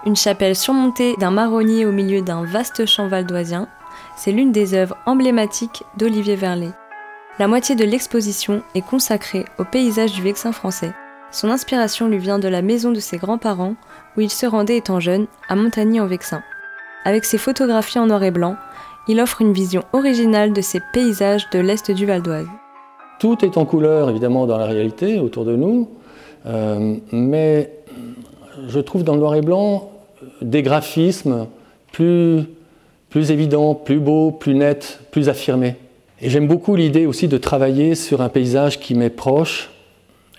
Une chapelle surmontée d'un marronnier au milieu d'un vaste champ valdoisien, c'est l'une des œuvres emblématiques d'Olivier Verlet. La moitié de l'exposition est consacrée au paysage du Vexin français. Son inspiration lui vient de la maison de ses grands-parents, où il se rendait étant jeune, à Montagny-en-Vexin. Avec ses photographies en noir et blanc, il offre une vision originale de ces paysages de l'Est du Val d'Oise. Tout est en couleur, évidemment, dans la réalité, autour de nous, mais je trouve dans le noir et blanc des graphismes plus évidents, plus beaux, plus nets, plus affirmés. Et j'aime beaucoup l'idée aussi de travailler sur un paysage qui m'est proche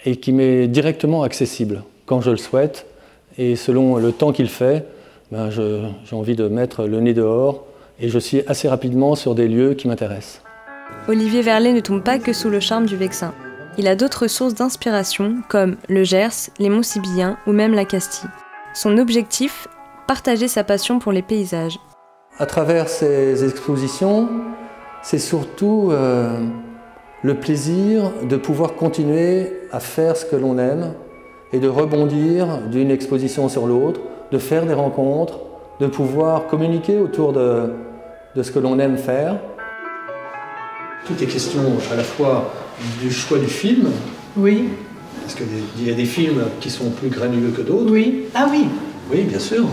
et qui m'est directement accessible quand je le souhaite. Et selon le temps qu'il fait, j'ai envie de mettre le nez dehors et je suis assez rapidement sur des lieux qui m'intéressent. Olivier Verlet ne tombe pas que sous le charme du Vexin. Il a d'autres sources d'inspiration comme le Gers, les Monts Sibyllins ou même la Castille. Son objectif, partager sa passion pour les paysages. À travers ces expositions, c'est surtout le plaisir de pouvoir continuer à faire ce que l'on aime et de rebondir d'une exposition sur l'autre, de faire des rencontres, de pouvoir communiquer autour de ce que l'on aime faire. Tout est question à la fois du choix du film. Oui. Parce qu'il y a des films qui sont plus granuleux que d'autres. Oui. Ah oui. Oui, bien sûr.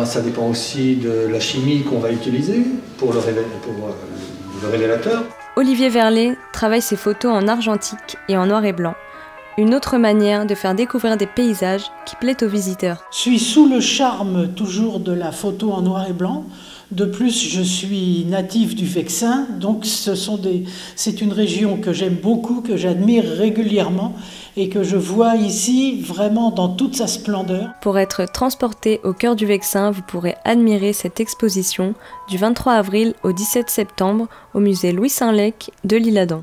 Ça dépend aussi de la chimie qu'on va utiliser pour le révélateur. Olivier Verlet travaille ses photos en argentique et en noir et blanc. Une autre manière de faire découvrir des paysages qui plaît aux visiteurs. Je suis sous le charme toujours de la photo en noir et blanc. De plus, je suis natif du Vexin, donc c'est une région que j'aime beaucoup, que j'admire régulièrement et que je vois ici vraiment dans toute sa splendeur. Pour être transporté au cœur du Vexin, vous pourrez admirer cette exposition du 23 avril au 17 septembre au musée Louis Saint-Lec de l'Isle-Adam.